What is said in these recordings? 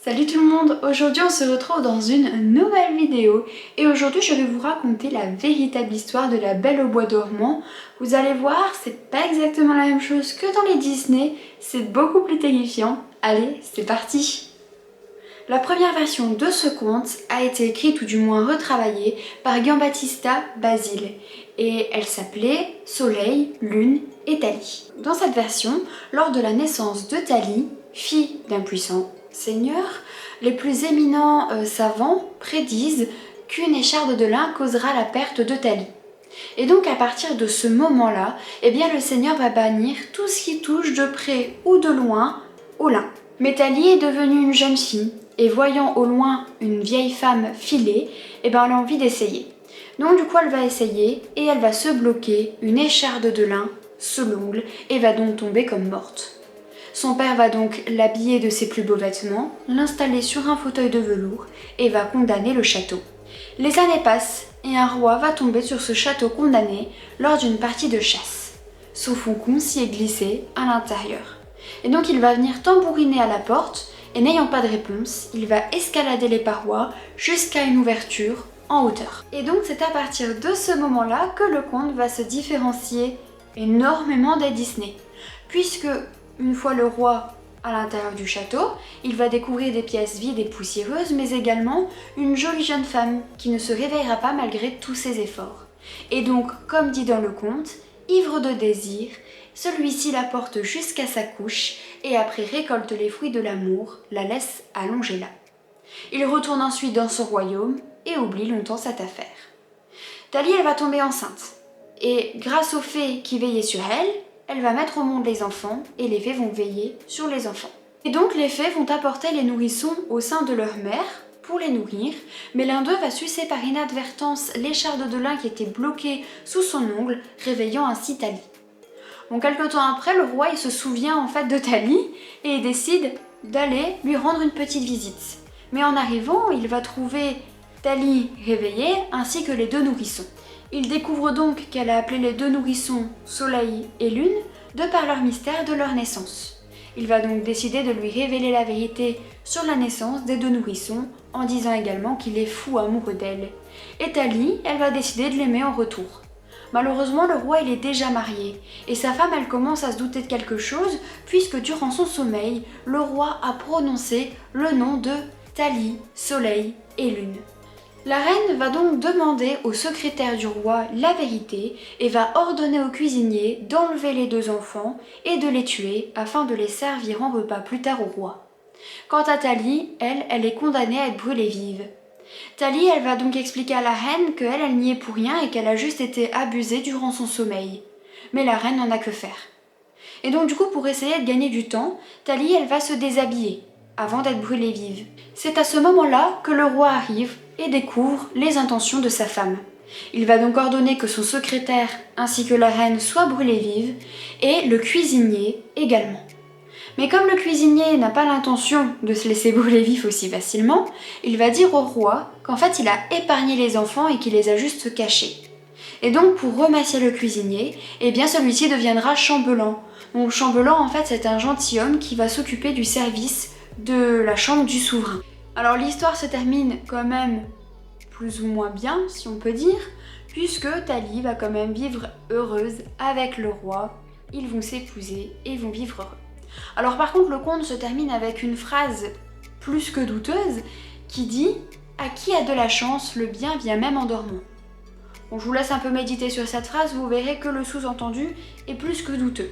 Salut tout le monde, aujourd'hui on se retrouve dans une nouvelle vidéo et aujourd'hui je vais vous raconter la véritable histoire de la Belle au bois dormant. Vous allez voir, c'est pas exactement la même chose que dans les Disney, c'est beaucoup plus terrifiant. Allez, c'est parti! La première version de ce conte a été écrite ou du moins retravaillée par Giambattista Basile et elle s'appelait Soleil, Lune et Thalie. Dans cette version, lors de la naissance de Thalie, fille d'un puissant seigneur, les plus éminents savants prédisent qu'une écharde de lin causera la perte de Thalie. Et donc à partir de ce moment-là, eh bien le seigneur va bannir tout ce qui touche de près ou de loin au lin. Mais Thalie est devenue une jeune fille et voyant au loin une vieille femme filer, eh ben elle a envie d'essayer. Donc du coup elle va essayer et elle va se bloquer une écharde de lin sous l'ongle et va donc tomber comme morte. Son père va donc l'habiller de ses plus beaux vêtements, l'installer sur un fauteuil de velours et va condamner le château. Les années passent et un roi va tomber sur ce château condamné lors d'une partie de chasse. Son faucon s'y est glissé à l'intérieur. Et donc il va venir tambouriner à la porte et n'ayant pas de réponse, il va escalader les parois jusqu'à une ouverture en hauteur. Et donc c'est à partir de ce moment-là que le conte va se différencier énormément des Disney. Puisque une fois le roi à l'intérieur du château, il va découvrir des pièces vides et poussiéreuses, mais également une jolie jeune femme qui ne se réveillera pas malgré tous ses efforts. Et donc, comme dit dans le conte, ivre de désir, celui-ci la porte jusqu'à sa couche et après récolte les fruits de l'amour, la laisse allonger là. Il retourne ensuite dans son royaume et oublie longtemps cette affaire. Thalie, elle va tomber enceinte et grâce aux fées qui veillaient sur elle, elle va mettre au monde les enfants et les fées vont veiller sur les enfants. Et donc les fées vont apporter les nourrissons au sein de leur mère pour les nourrir, mais l'un d'eux va sucer par inadvertance l'écharde de lin qui était bloquée sous son ongle, réveillant ainsi Thalie. Bon, quelque temps après, le roi il se souvient en fait de Thalie et décide d'aller lui rendre une petite visite. Mais en arrivant, il va trouver Thalie réveillée ainsi que les deux nourrissons. Il découvre donc qu'elle a appelé les deux nourrissons Soleil et Lune de par leur mystère de leur naissance. Il va donc décider de lui révéler la vérité sur la naissance des deux nourrissons en disant également qu'il est fou amoureux d'elle. Et Thalie, elle va décider de l'aimer en retour. Malheureusement, le roi il est déjà marié et sa femme elle commence à se douter de quelque chose puisque durant son sommeil, le roi a prononcé le nom de Thalie, Soleil et Lune. La reine va donc demander au secrétaire du roi la vérité et va ordonner au cuisinier d'enlever les deux enfants et de les tuer afin de les servir en repas plus tard au roi. Quant à Thalie, elle est condamnée à être brûlée vive. Thalie, elle va donc expliquer à la reine qu'elle n'y est pour rien et qu'elle a juste été abusée durant son sommeil. Mais la reine n'en a que faire. Et donc du coup, pour essayer de gagner du temps, Thalie, elle va se déshabiller avant d'être brûlée vive. C'est à ce moment-là que le roi arrive et découvre les intentions de sa femme. Il va donc ordonner que son secrétaire ainsi que la reine soient brûlés vifs et le cuisinier également. Mais comme le cuisinier n'a pas l'intention de se laisser brûler vif aussi facilement, il va dire au roi qu'en fait il a épargné les enfants et qu'il les a juste cachés. Et donc pour remercier le cuisinier, eh bien celui-ci deviendra chambellan. Donc chambellan en fait c'est un gentilhomme qui va s'occuper du service de la chambre du souverain. Alors l'histoire se termine quand même plus ou moins bien, si on peut dire, puisque Thalie va quand même vivre heureuse avec le roi. Ils vont s'épouser et vont vivre heureux. Alors par contre, le conte se termine avec une phrase plus que douteuse qui dit « À qui a de la chance, le bien vient même en dormant ». Bon, je vous laisse un peu méditer sur cette phrase, vous verrez que le sous-entendu est plus que douteux.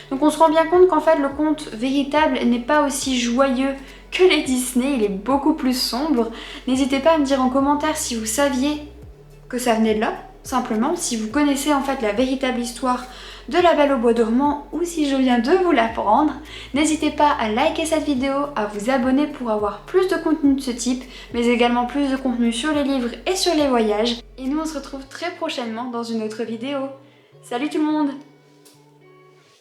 Donc on se rend bien compte qu'en fait le conte véritable n'est pas aussi joyeux que les Disney, il est beaucoup plus sombre. N'hésitez pas à me dire en commentaire si vous saviez que ça venait de là, simplement, si vous connaissez en fait la véritable histoire de la Belle au bois dormant ou si je viens de vous l'apprendre. N'hésitez pas à liker cette vidéo, à vous abonner pour avoir plus de contenu de ce type, mais également plus de contenu sur les livres et sur les voyages. Et nous on se retrouve très prochainement dans une autre vidéo. Salut tout le monde!